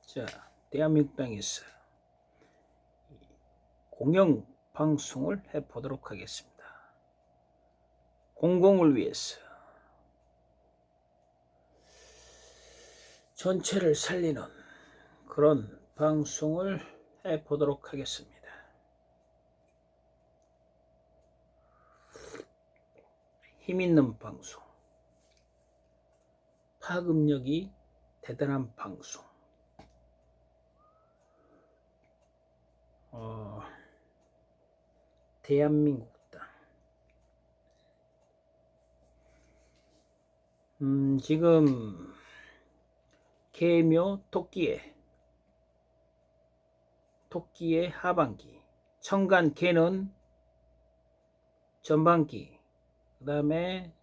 자, 대한민국 땅에서 공영 방송을 해보도록 하겠습니다. 공공을 위해서 전체를 살리는 그런 방송을 해보도록 하겠습니다. 힘있는 방송, 파급력이 대단한 방송, 대한민국 땅. 지금 개묘 토끼의 하반기, 청간 개는 전반기, 그 다음에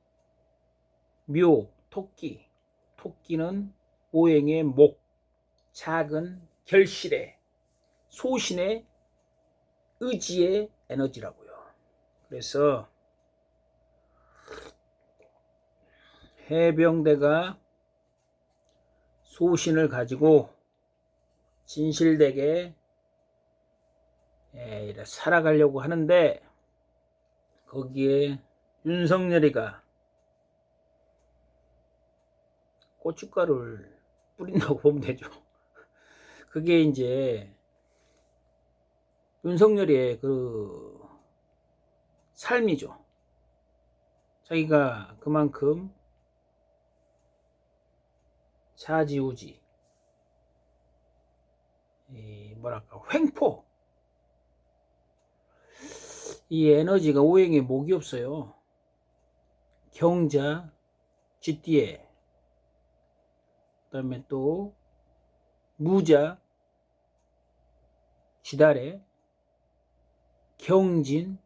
묘 토끼는 오행의 목, 작은 결실의 소신의 의지의 에너지라고요. 그래서 해병대가 소신을 가지고 진실되게 살아가려고 하는데, 거기에 윤석열이가 고춧가루를 뿌린다고 보면 되죠. 그게 이제 윤석열의 그 삶이죠. 자기가 그만큼 좌지우지, 뭐랄까, 횡포, 이 에너지가 오행에 목이 없어요. 경자, 쥐띠에, 그 다음에 또 무자, 쥐달에, 경진,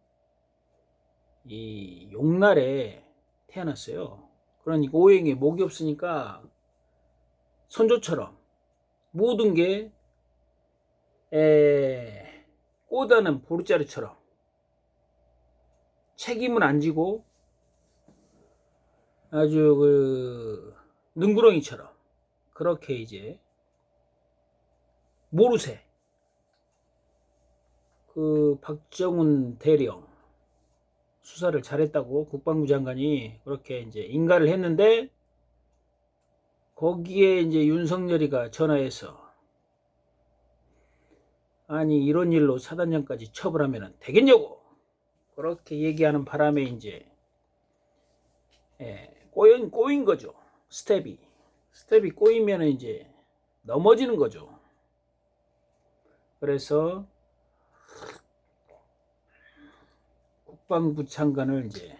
이 용날에 태어났어요. 그러니까 오행에 목이 없으니까 선조처럼 모든 게 꼬다는 보르자르처럼 책임을 안 지고 아주 그 능구렁이처럼 그렇게 이제 모르쇠, 그 박정훈 대령 수사를 잘했다고 국방부 장관이 그렇게 이제 인가를 했는데, 거기에 이제 윤석열이가 전화해서 아니 이런 일로 사단장까지 처벌하면 되겠냐고 그렇게 얘기하는 바람에 이제 꼬인 거죠. 스텝이 꼬이면 이제 넘어지는 거죠. 그래서 국방부 장관을 이제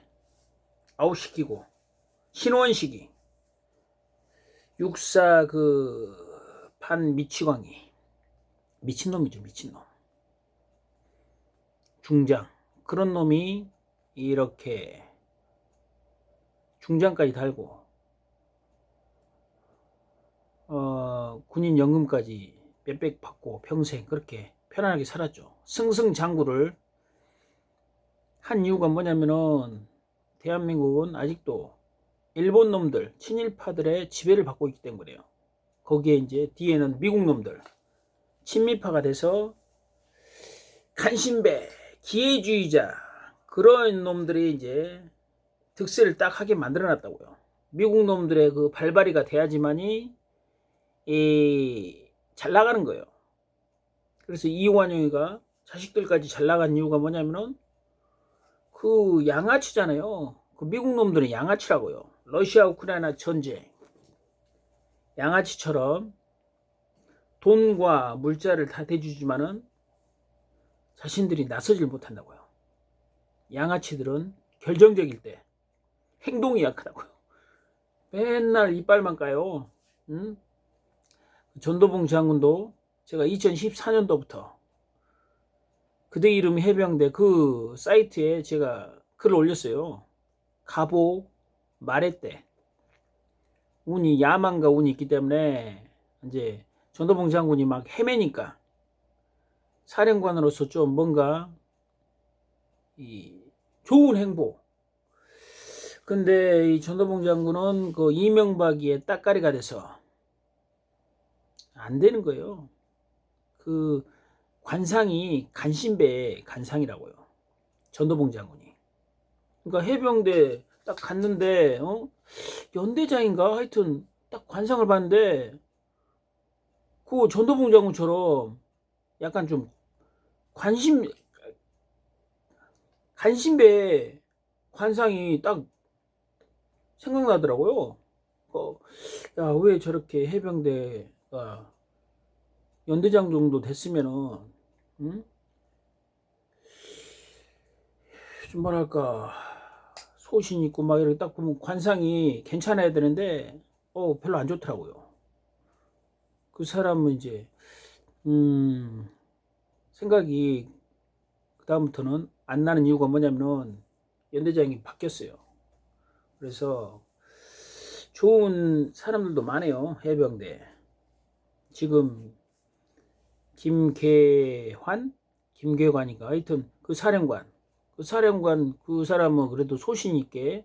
아웃시키고, 신원식이 육사 그 판 미치광이, 미친놈이죠. 미친놈, 중장, 그런 놈이 이렇게 중장까지 달고 군인 연금까지 빽빽 받고 평생 그렇게 편안하게 살았죠. 승승장구를 한 이유가 뭐냐면은, 대한민국은 아직도 일본 놈들, 친일파들의 지배를 받고 있기 때문에요. 거기에 이제 뒤에는 미국 놈들, 친미파가 돼서 간신배, 기회주의자, 그런 놈들이 이제 득세를 딱 하게 만들어 놨다고요. 미국 놈들의 그 발발이가 돼야지만이 잘 나가는 거예요. 그래서 이완용이가 자식들까지 잘 나간 이유가 뭐냐면은 그 양아치잖아요. 그 미국 놈들은 양아치라고요. 러시아 우크라이나 전쟁, 양아치처럼 돈과 물자를 다 대주지만은 자신들이 나서질 못한다고요. 양아치들은 결정적일 때 행동이 약하다고요. 맨날 이빨만 까요. 응? 전도봉 장군도 제가 2014년도부터 그대 이름 해병대 그 사이트에 제가 글을 올렸어요. 가보 말해 때 운이, 야망과 운이 있기 때문에 이제 전도봉 장군이 막 헤매니까 사령관으로서 좀 뭔가 좋은 행보. 근데 이 전도봉 장군은 그 이명박이의 따까리가 돼서 안 되는 거예요. 그 관상이 간신배 관상이라고요. 전도봉 장군이. 그러니까 해병대 딱 갔는데 연대장인가 하여튼 딱 관상을 봤는데 그 전도봉 장군처럼 약간 좀 간신배 관상이 딱 생각나더라고요. 야, 왜 저렇게 해병대가 연대장 정도 됐으면은, 응? 좀 뭐랄까, 소신 있고 막 이렇게 딱 보면 관상이 괜찮아야 되는데, 별로 안 좋더라고요. 그 사람은 이제, 생각이 그다음부터는 안 나는 이유가 뭐냐면은, 연대장이 바뀌었어요. 그래서, 좋은 사람들도 많아요, 해병대. 지금, 김계관인가 하여튼 그 사령관 그 사람은 그래도 소신 있게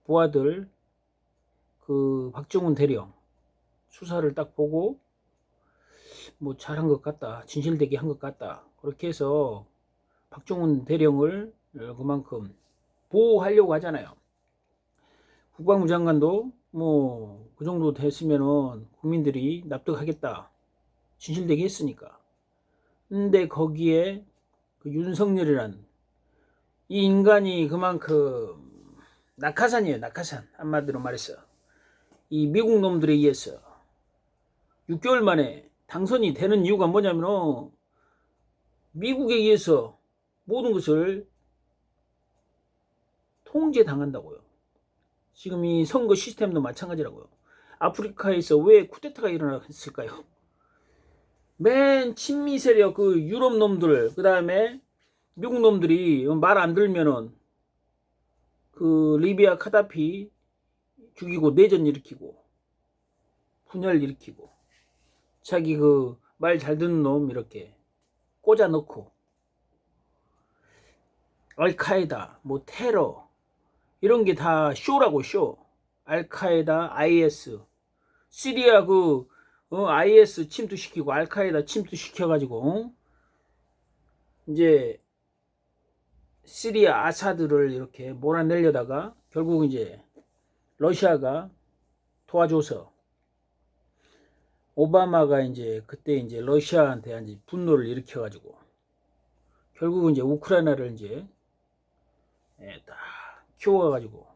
부하들 그 박정훈 대령 수사를 딱 보고 뭐 잘한 것 같다, 진실되게 한 것 같다, 그렇게 해서 박정훈 대령을 그만큼 보호하려고 하잖아요. 국방부 장관도 뭐 그 정도 됐으면은 국민들이 납득하겠다, 진실되게 했으니까. 근데 거기에 그 윤석열이란 이 인간이 그만큼 낙하산이에요. 낙하산. 한마디로 말해서 이 미국 놈들에 의해서 6개월 만에 당선이 되는 이유가 뭐냐면 미국에 의해서 모든 것을 통제당한다고요. 지금 이 선거 시스템도 마찬가지라고요. 아프리카에서 왜 쿠데타가 일어났을까요? 맨 친미 세력 그 유럽 놈들, 그 다음에 미국 놈들이 말 안 들면은 그 리비아 카다피 죽이고 내전 일으키고 분열 일으키고 자기 그 말 잘 듣는 놈 이렇게 꽂아 넣고 알카에다 뭐 테러 이런 게 다 쇼라고. 쇼. 알카에다 IS 시리아 그 IS 침투시키고 알카에다 침투시켜가지고 이제 시리아 아사드를 이렇게 몰아내려다가 결국 이제 러시아가 도와줘서 오바마가 이제 그때 이제 러시아한테 이제 분노를 일으켜가지고 결국은 이제 우크라이나를 이제 다 키워가지고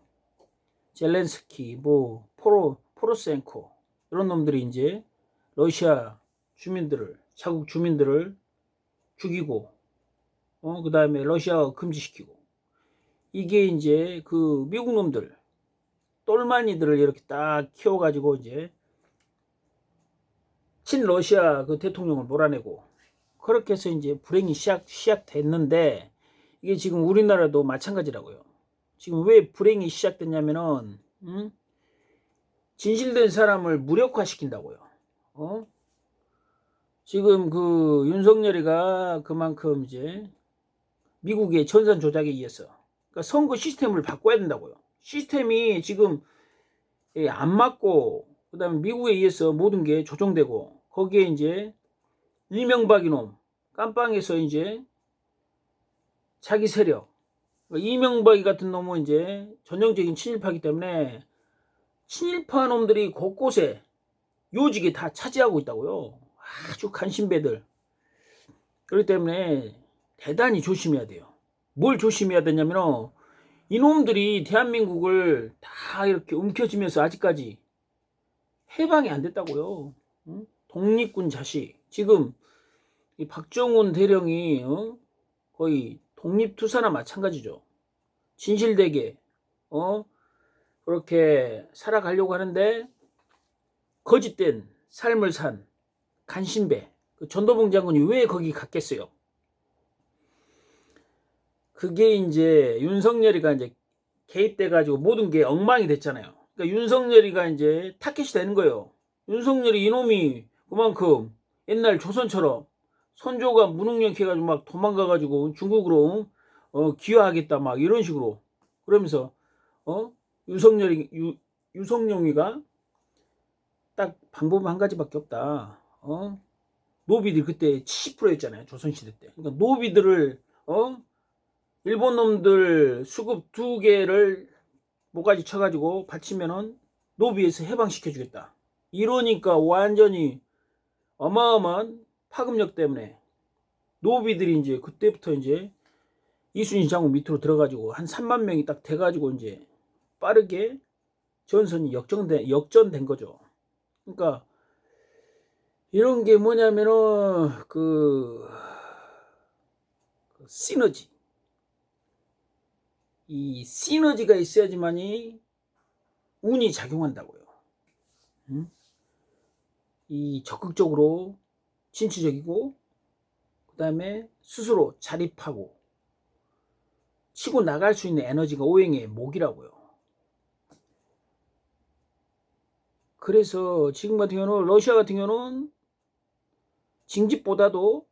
젤렌스키 뭐 포로센코 이런 놈들이 이제 러시아 주민들을 자국 주민들을 죽이고 그 다음에 러시아 금지시키고 이게 이제 그 미국 놈들 똘마니들을 이렇게 딱 키워가지고 이제 친러시아 그 대통령을 몰아내고 그렇게 해서 이제 불행이 시작됐는데 이게 지금 우리나라도 마찬가지라고요. 지금 왜 불행이 시작됐냐면은 진실된 사람을 무력화시킨다고요. 지금 그 윤석열이가 그만큼 이제 미국의 전산 조작에 의해서 그러니까 선거 시스템을 바꿔야 된다고요. 시스템이 지금 안 맞고 그다음에 미국에 의해서 모든 게 조정되고 거기에 이제 이명박 이놈 깜빵에서 이제 자기 세력 이명박이 같은 놈은 이제 전형적인 친일파이기 때문에 친일파 놈들이 곳곳에 요직이 다 차지하고 있다고요. 아주 간신배들. 그렇기 때문에 대단히 조심해야 돼요. 뭘 조심해야 되냐면 이놈들이 대한민국을 다 이렇게 움켜쥐면서 아직까지 해방이 안 됐다고요. 독립군 자식. 지금 이 박정훈 대령이 거의 독립투사나 마찬가지죠. 진실되게 그렇게 살아가려고 하는데 거짓된 삶을 산 간신배 그 전도봉 장군이 왜 거기 갔겠어요? 그게 이제 윤석열이가 이제 개입돼가지고 모든 게 엉망이 됐잖아요. 그러니까 윤석열이가 이제 타켓이 되는 거예요. 윤석열이 이놈이 그만큼 옛날 조선처럼 선조가 무능력 해가지고 막 도망가가지고 중국으로 기화하겠다 막 이런 식으로 그러면서 유성룡이가 딱 방법은 한 가지밖에 없다. 노비들이 그때 70%였잖아요. 조선시대 때. 그러니까 노비들을 일본 놈들 수급 2개를 모가지 쳐가지고 바치면은 노비에서 해방시켜 주겠다. 이러니까 완전히 어마어마한 파급력 때문에 노비들이 이제 그때부터 이제 이순신 장군 밑으로 들어가지고 한 3만 명이 딱 돼가지고 이제 빠르게 전선이 역전된 거죠. 그러니까 이런 게 뭐냐면은 그 시너지, 이 시너지가 있어야지만이 운이 작용한다고요. 응? 이 적극적으로 진취적이고 그 다음에 스스로 자립하고 치고 나갈 수 있는 에너지가 오행의 목이라고요. 그래서 지금 같은 경우는 러시아 같은 경우는 징집보다도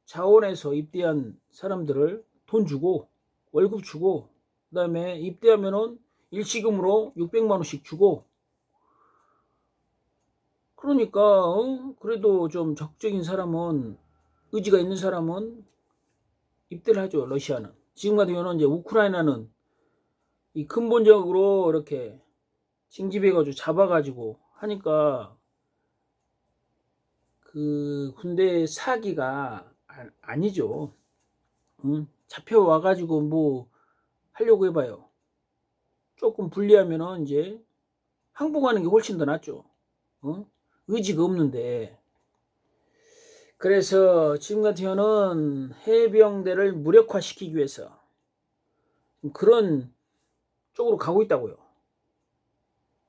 자원에서 입대한 사람들을 돈 주고 월급 주고 그 다음에 입대하면은 일시금으로 600만 원씩 주고 그러니까 그래도 좀 적극적인 사람은 의지가 있는 사람은 입대를 하죠. 러시아는 지금 같은 경우는 이제 우크라이나는 이 근본적으로 이렇게 징집해가지고 잡아가지고 하니까 그 군대 사기가 아니죠. 잡혀와가지고 뭐 하려고 해봐요. 조금 불리하면은 이제 항복하는 게 훨씬 더 낫죠. 의지가 없는데. 그래서 지금 같은 경우는 해병대를 무력화시키기 위해서 그런 쪽으로 가고 있다고요.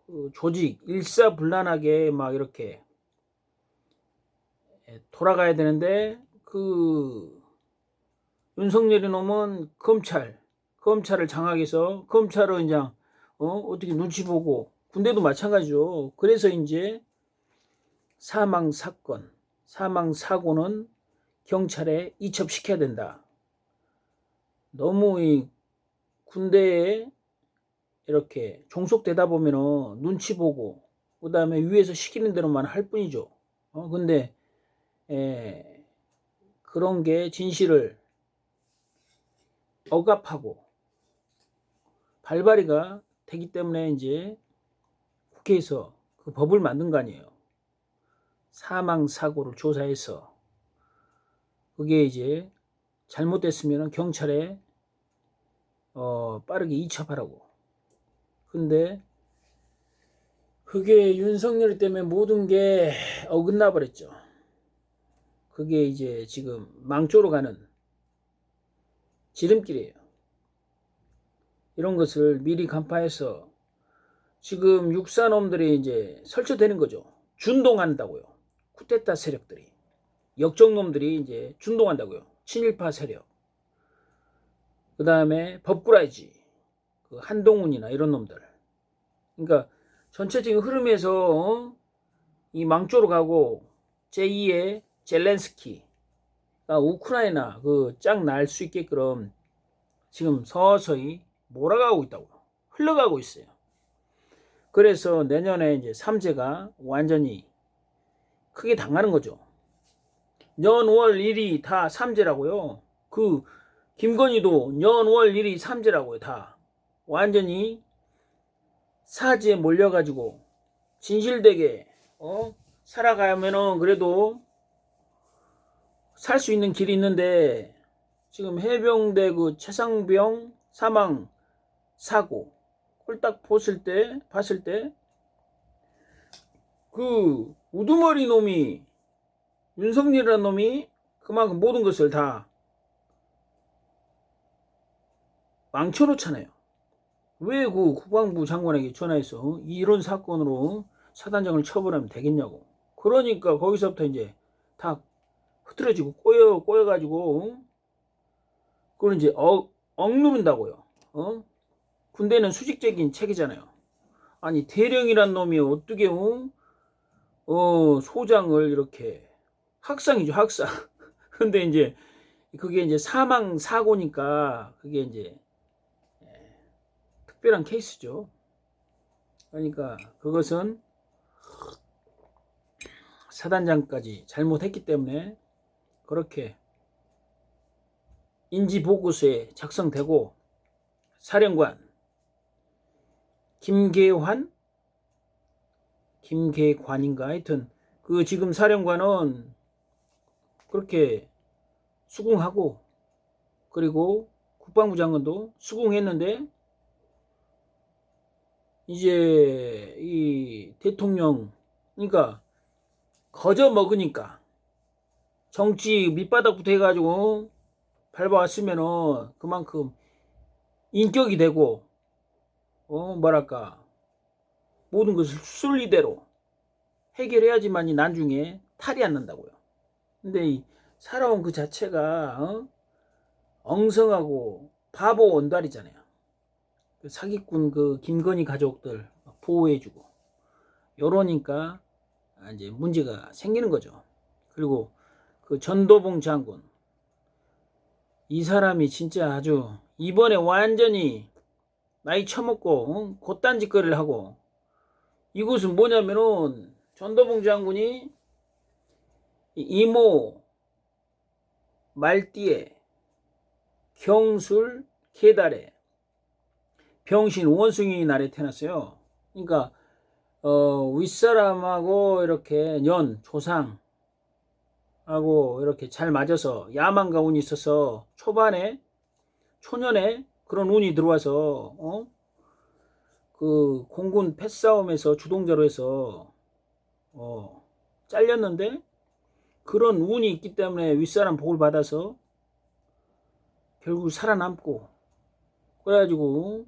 그 조직 일사불란하게 막 이렇게 돌아가야 되는데 그 윤석열이 놈은 검찰을 장악해서 검찰을 이제 어떻게 눈치 보고 군대도 마찬가지죠. 그래서 이제 사망 사고는 경찰에 이첩시켜야 된다. 너무 이 군대에 이렇게 종속되다 보면은 눈치 보고 그 다음에 위에서 시키는 대로만 할 뿐이죠. 근데 그런 게 진실을 억압하고 발발이가 되기 때문에 이제 국회에서 그 법을 만든 거 아니에요. 사망 사고를 조사해서 그게 이제 잘못됐으면 경찰에 빠르게 이첩하라고. 근데 그게 윤석열 때문에 모든 게 어긋나 버렸죠. 그게 이제 지금 망조로 가는 지름길이에요. 이런 것을 미리 간파해서 지금 육사놈들이 이제 설치되는 거죠. 준동한다고요. 쿠데타 세력들이. 역적놈들이 이제 준동한다고요. 친일파 세력. 그 다음에 법꾸라지. 그 한동훈이나 이런 놈들. 그러니까 전체적인 흐름에서 이 망조로 가고 제2의 젤렌스키 우크라이나 그 짝 날 수 있게끔 지금 서서히 몰아가고 있다고 흘러가고 있어요. 그래서 내년에 이제 삼재가 완전히 크게 당하는 거죠. 년월 1이 다 삼재라고요. 그 김건희도 년월 1이 삼재라고요. 다 완전히 사지에 몰려가지고 진실되게 살아가면은 그래도 살 수 있는 길이 있는데 지금 해병대 그 최상병 사망 사고 그걸 딱 봤을 때 그 우두머리 놈이 윤석열이라는 놈이 그만큼 모든 것을 다 망쳐놓잖아요. 왜 그 국방부 장관에게 전화해서 이런 사건으로 사단장을 처벌하면 되겠냐고. 그러니까 거기서부터 이제 다 흐트러지고 꼬여가지고 그걸 이제 억누른다고요. 군대는 수직적인 체계잖아요. 아니 대령이란 놈이 어떻게 소장을 이렇게 학상이죠, 학상. 근데 이제 그게 이제 사망 사고니까 그게 이제 특별한 케이스죠. 그러니까 그것은 사단장까지 잘못했기 때문에 그렇게 인지보고서에 작성되고 사령관 김계관인가 하여튼 그 지금 사령관은 그렇게 수긍하고 그리고 국방부 장관도 수긍했는데 이제 이 대통령 그러니까 거저 먹으니까 정치 밑바닥부터 해가지고 밟아왔으면은 그만큼 인격이 되고 뭐랄까 모든 것을 순리대로 해결해야지만이 나중에 탈이 안 난다고요. 근데 이 살아온 그 자체가 엉성하고 바보 원달이잖아요. 그 사기꾼 그 김건희 가족들 보호해주고 이러니까 이제 문제가 생기는 거죠. 그리고 그 전도봉 장군 이 사람이 진짜 아주 이번에 완전히 나이 처먹고 곧단 짓거리를 하고 이것은 뭐냐면은 전도봉 장군이 이모 말띠에 경술 계달에 병신 원숭이 날에 태어났어요. 그러니까 윗사람하고 이렇게 조상하고 이렇게 잘 맞아서 야망과 운이 있어서 초년에 그런 운이 들어와서 그 공군 패싸움에서 주동자로 해서 잘렸는데 그런 운이 있기 때문에 윗사람 복을 받아서 결국 살아남고 그래가지고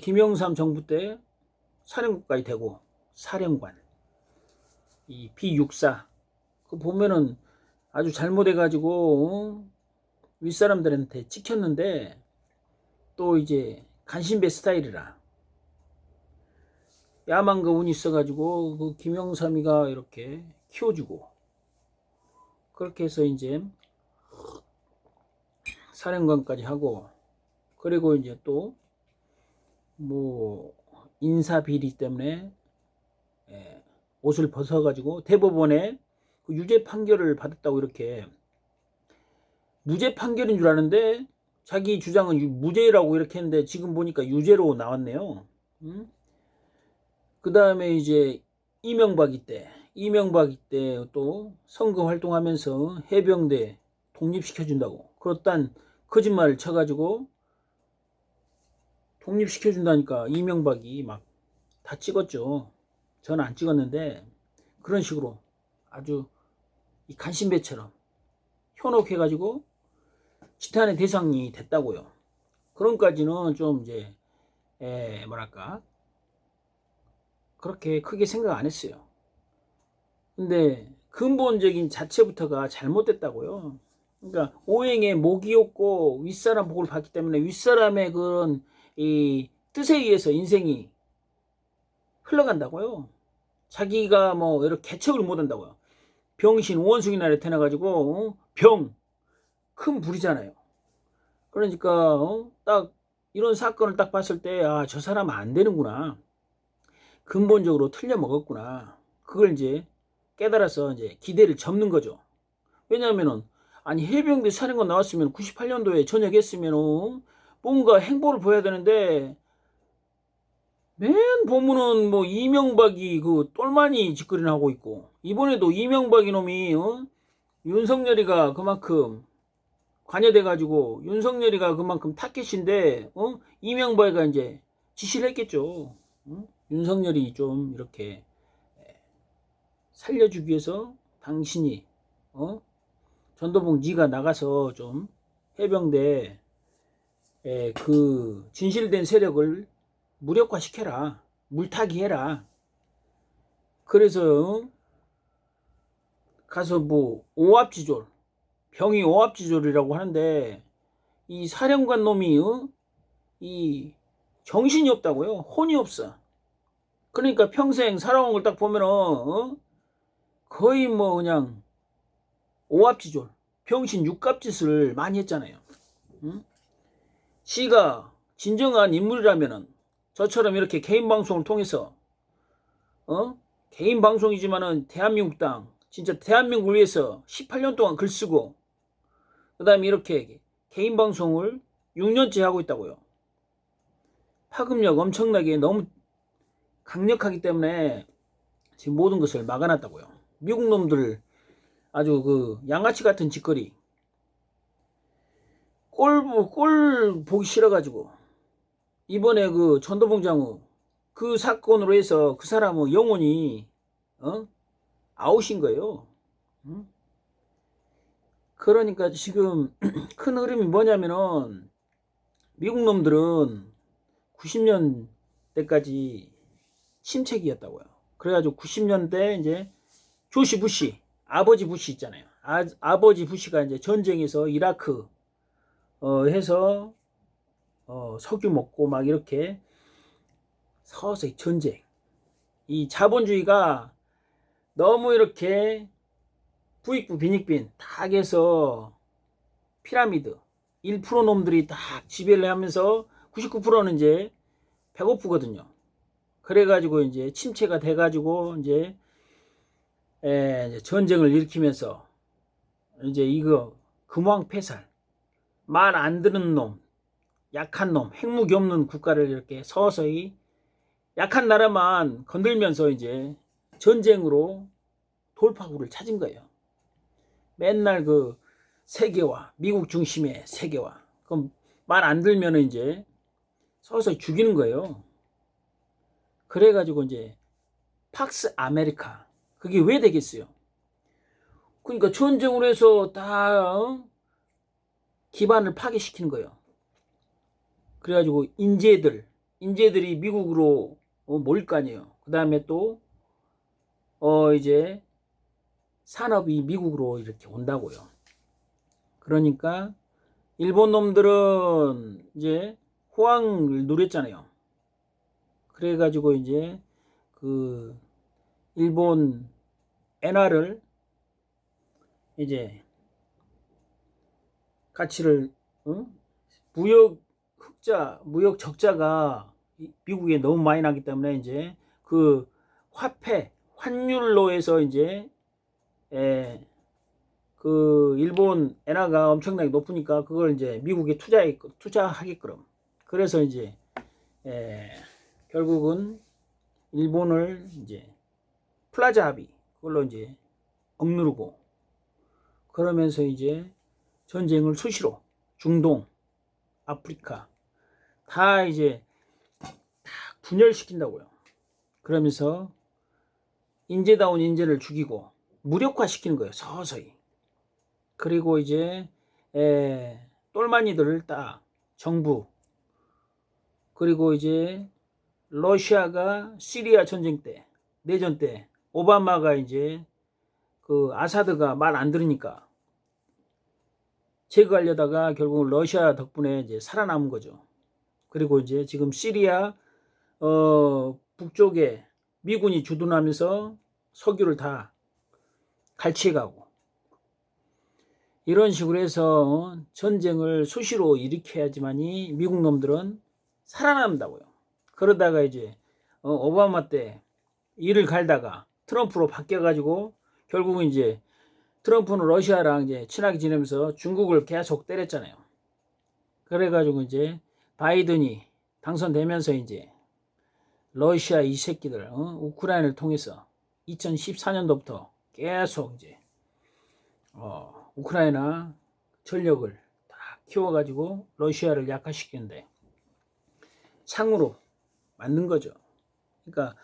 김영삼 정부 때 사령관까지 되고 사령관 이 B64 그 보면은 아주 잘못해가지고 윗사람들한테 찍혔는데 또 이제 간신배 스타일이라 야망과 운이 있어가지고 그 김영삼이가 이렇게 키워주고 그렇게 해서 이제 사령관까지 하고 그리고 이제 또 뭐 인사 비리 때문에 옷을 벗어가지고 대법원에 그 유죄 판결을 받았다고 이렇게 무죄 판결인 줄 아는데 자기 주장은 무죄라고 이렇게 했는데 지금 보니까 유죄로 나왔네요. 그 다음에 이제 이명박이 때 또 선거 활동하면서 해병대 독립시켜준다고 그렇단 거짓말을 쳐가지고 독립시켜준다니까 이명박이 막 다 찍었죠. 저는 안 찍었는데 그런 식으로 아주 이 간신배처럼 현혹해가지고 지탄의 대상이 됐다고요. 그런까지는 좀 이제 뭐랄까 그렇게 크게 생각 안 했어요. 근데 근본적인 자체부터가 잘못됐다고요. 그러니까 오행에 목이었고 윗사람 복을 받기 때문에 윗사람의 그런 이 뜻에 의해서 인생이 흘러간다고요. 자기가 뭐 이렇게 개척을 못한다고요. 병신 원숭이 날에 태어나가지고 큰 불이잖아요. 그러니까 딱 이런 사건을 딱 봤을 때 저 사람은 안 되는구나. 근본적으로 틀려 먹었구나. 그걸 이제 깨달아서 이제 기대를 접는 거죠. 왜냐하면은 아니 해병대 사령관 나왔으면 98년도에 전역했으면 뭔가 행보를 보여야 되는데 맨 보면은 뭐 이명박이 그 똘마니 짓거리나 하고 있고 이번에도 이명박이 놈이 윤석열이가 그만큼 관여돼가지고 윤석열이가 그만큼 타겟인데 이명박이가 이제 지시를 했겠죠. 윤석열이 좀 이렇게 살려주기 위해서 당신이 전도봉 네가 나가서 좀 해병대 그 진실된 세력을 무력화시켜라. 물타기 해라. 그래서 가서 뭐 오합지졸 병이 오합지졸이라고 하는데 이 사령관 놈이 이 정신이 없다고요. 혼이 없어. 그러니까 평생 살아온 걸 딱 보면은 거의 뭐 그냥 오합지졸 병신 육갑짓을 많이 했잖아요. 씨가 진정한 인물이라면은 저처럼 이렇게 개인 방송을 통해서 개인 방송이지만은 대한민국 땅, 진짜 대한민국을 위해서 18년 동안 글 쓰고, 그 다음에 이렇게 개인 방송을 6년째 하고 있다고요. 파급력 엄청나게 너무 강력하기 때문에 지금 모든 것을 막아놨다고요. 미국 놈들 아주 그 양아치 같은 짓거리, 꼴 보기 싫어가지고 이번에 그 전도봉 장우 그 사건으로 해서 그 사람은 영혼이 아웃인 거예요. 그러니까 지금 큰 흐름이 뭐냐면은 미국 놈들은 90년대까지 침체기였다고요. 그래가지고 90년대 이제 조시 부시, 아버지 부시 있잖아요. 아버지 부시가 이제 전쟁에서 이라크 해서 석유 먹고 막 이렇게 서서히 전쟁. 이 자본주의가 너무 이렇게 부익부 빈익빈 딱 해서 피라미드 1% 놈들이 딱 지배를 하면서 99%는 이제 배고프거든요. 그래가지고 이제 침체가 돼가지고 이제 전쟁을 일으키면서 이제 이거 금왕폐살 말 안 듣는 놈, 약한 놈, 핵무기 없는 국가를 이렇게 서서히 약한 나라만 건들면서 이제 전쟁으로 돌파구를 찾은 거예요. 맨날 그 세계화, 미국 중심의 세계화. 그럼 말 안 들면은 이제 서서히 죽이는 거예요. 그래가지고 이제 팍스 아메리카. 그게 왜 되겠어요? 그러니까 전쟁으로 해서 다 기반을 파괴시키는 거예요. 그래가지고 인재들이 미국으로 모일 거 아니에요. 그 다음에 또 이제 산업이 미국으로 이렇게 온다고요. 그러니까 일본 놈들은 이제 호황을 누렸잖아요. 그래가지고 이제 그 일본 엔화를 이제 가치를 무역 적자가 미국에 너무 많이 나기 때문에 이제 그 환율로 해서 이제 그 일본 엔화가 엄청나게 높으니까 그걸 이제 미국에 투자하게끔. 그래서 이제 결국은 일본을 이제 플라자 합의 그걸로 이제 억누르고 그러면서 이제 전쟁을 수시로 중동, 아프리카 다 이제 다 분열시킨다고요. 그러면서 인재다운 인재를 죽이고 무력화시키는 거예요. 서서히. 그리고 이제 똘마니들을 딱 정부 그리고 이제 러시아가 시리아 전쟁 때 내전 때 오바마가 이제 그 아사드가 말 안 들으니까 제거하려다가 결국 러시아 덕분에 이제 살아남은 거죠. 그리고 이제 지금 시리아 북쪽에 미군이 주둔하면서 석유를 다 갈취해가고 이런 식으로 해서 전쟁을 수시로 일으켜야지만이 미국 놈들은 살아남는다고요. 그러다가 이제 오바마 때 일을 갈다가 트럼프로 바뀌어가지고 결국은 이제 트럼프는 러시아랑 이제 친하게 지내면서 중국을 계속 때렸잖아요. 그래가지고 이제 바이든이 당선되면서 이제 러시아 이 새끼들 우크라이나를 통해서 2014년도부터 계속 이제 우크라이나 전력을 다 키워가지고 러시아를 약화시키는데 창으로 만든 거죠. 그러니까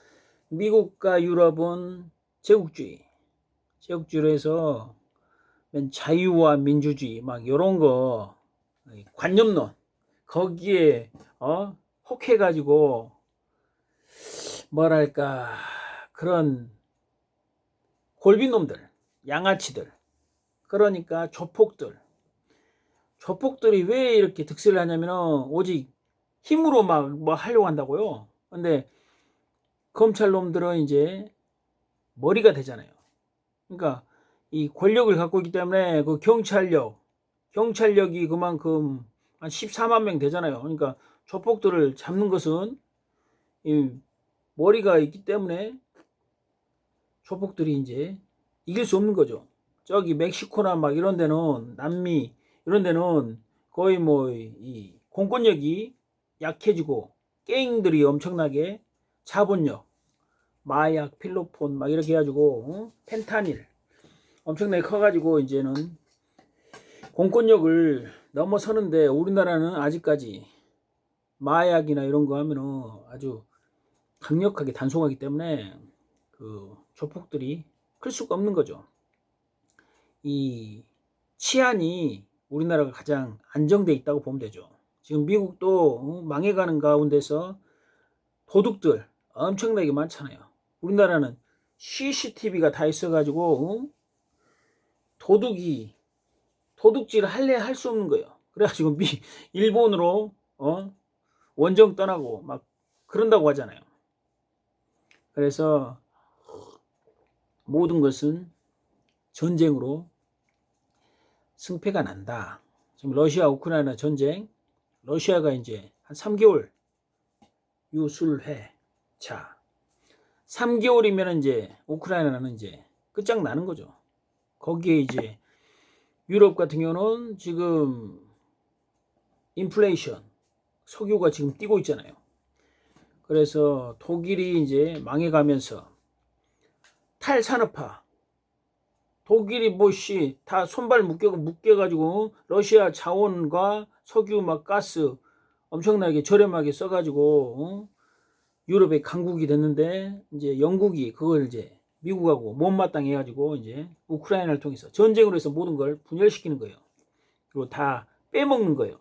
미국과 유럽은 제국주의로 해서 자유와 민주주의 막 이런 거 관념론 거기에 혹해가지고 뭐랄까 그런 골빈놈들 양아치들 그러니까 조폭들이 왜 이렇게 득세를 하냐면은 오직 힘으로 막 뭐 하려고 한다고요. 근데 검찰놈들은 이제 머리가 되잖아요. 그러니까 이 권력을 갖고 있기 때문에 그 경찰력이 그만큼 한 14만 명 되잖아요. 그러니까 조폭들을 잡는 것은 이 머리가 있기 때문에 조폭들이 이제 이길 수 없는 거죠. 저기 멕시코나 막 이런 데는, 남미 이런 데는 거의 뭐 이 공권력이 약해지고 게임들이 엄청나게, 자본력, 마약, 필로폰 막 이렇게 해가지고 펜타닐 엄청나게 커가지고 이제는 공권력을 넘어서는데, 우리나라는 아직까지 마약이나 이런 거 하면은 아주 강력하게 단속하기 때문에 그 조폭들이 클 수가 없는 거죠. 이 치안이 우리나라가 가장 안정돼 있다고 보면 되죠. 지금 미국도 망해가는 가운데서 도둑들 엄청나게 많잖아요. 우리나라는 CCTV가 다 있어가지고 도둑질 할래 할 수 없는 거예요. 그래가지고 일본으로 원정 떠나고 막 그런다고 하잖아요. 그래서 모든 것은 전쟁으로 승패가 난다. 지금 러시아 우크라이나 전쟁, 러시아가 이제 한 3개월 유술해. 자, 3개월이면 이제 우크라이나는 이제 끝장나는 거죠. 거기에 이제 유럽 같은 경우는 지금 인플레이션, 석유가 지금 뛰고 있잖아요. 그래서 독일이 이제 망해가면서 탈산업화, 독일이 뭐씨 다 손발 묶여가지고 러시아 자원과 석유 막 가스 엄청나게 저렴하게 써가지고 유럽의 강국이 됐는데, 이제 영국이 그걸 이제 미국하고 못마땅 해가지고 이제 우크라이나를 통해서 전쟁으로 해서 모든 걸 분열시키는 거예요. 그리고 다 빼먹는 거예요.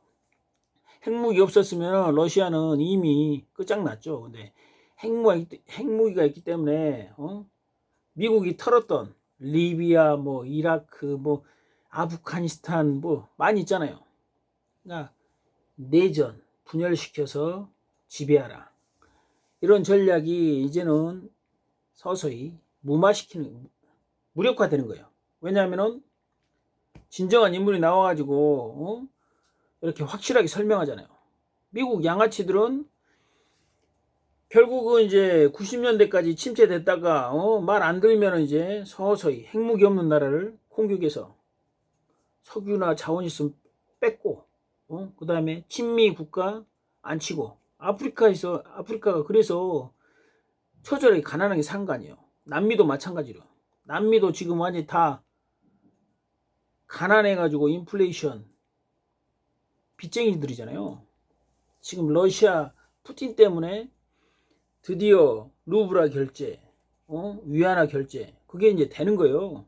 핵무기 없었으면 러시아는 이미 끝장났죠. 근데 핵무기가 있기 때문에 미국이 털었던 리비아, 뭐 이라크, 뭐 아프가니스탄 뭐 많이 있잖아요. 그러니까 내전 분열시켜서 지배하라. 이런 전략이 이제는 서서히 무력화되는 거예요. 왜냐하면은 진정한 인물이 나와가지고 이렇게 확실하게 설명하잖아요. 미국 양아치들은 결국은 이제 90년대까지 침체됐다가 말 안 들면 이제 서서히 핵무기 없는 나라를 공격해서 석유나 자원 있으면 뺏고, 그 다음에 친미 국가 안 치고, 아프리카가 그래서 처절하게 가난하게 산 거 아니에요. 남미도 마찬가지로. 남미도 지금 완전히 다 가난해가지고 인플레이션 빚쟁이들이잖아요. 지금 러시아 푸틴 때문에 드디어 루브라 결제, 위안화 결제, 그게 이제 되는 거예요.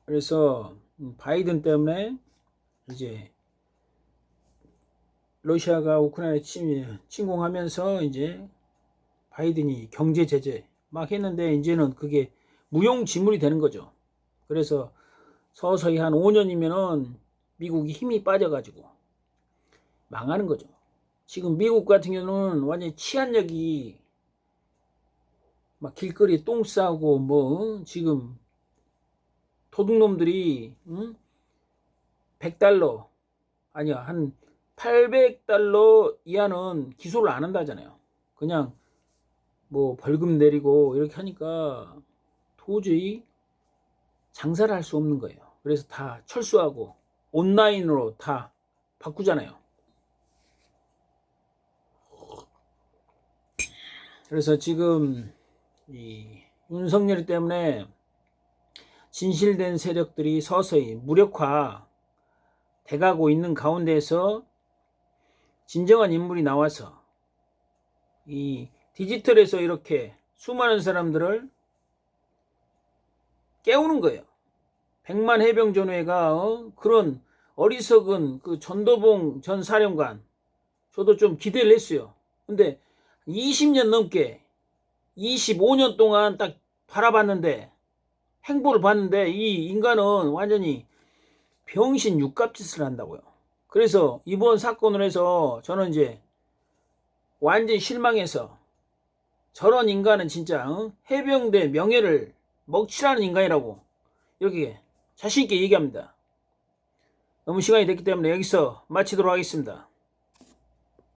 그래서 바이든 때문에 이제 러시아가 우크라이나 침공하면서 이제 바이든이 경제 제재 막 했는데, 이제는 그게 무용지물이 되는 거죠. 그래서 서서히 한 5년이면은 미국이 힘이 빠져가지고 망하는 거죠. 지금 미국 같은 경우는 완전히 치안력이 막 길거리에 똥 싸고 뭐 지금 도둑놈들이 100달러 아니야 한 800달러 이하는 기소를 안 한다잖아요. 그냥 뭐 벌금 내리고 이렇게 하니까 도저히 장사를 할 수 없는 거예요. 그래서 다 철수하고 온라인으로 다 바꾸잖아요. 그래서 지금 이 윤석열 때문에 진실된 세력들이 서서히 무력화 돼가고 있는 가운데에서 진정한 인물이 나와서 이 디지털에서 이렇게 수많은 사람들을 깨우는 거예요. 백만 해병전회가 그런 어리석은 그 전도봉 전 사령관, 저도 좀 기대를 했어요. 근데 20년 넘게 25년 동안 딱 바라봤는데, 행보를 봤는데 이 인간은 완전히 병신 육갑짓을 한다고요. 그래서 이번 사건을 해서 저는 이제 완전히 실망해서, 저런 인간은 진짜 해병대 명예를 먹칠하는 인간이라고 이렇게 자신있게 얘기합니다. 너무 시간이 됐기 때문에 여기서 마치도록 하겠습니다.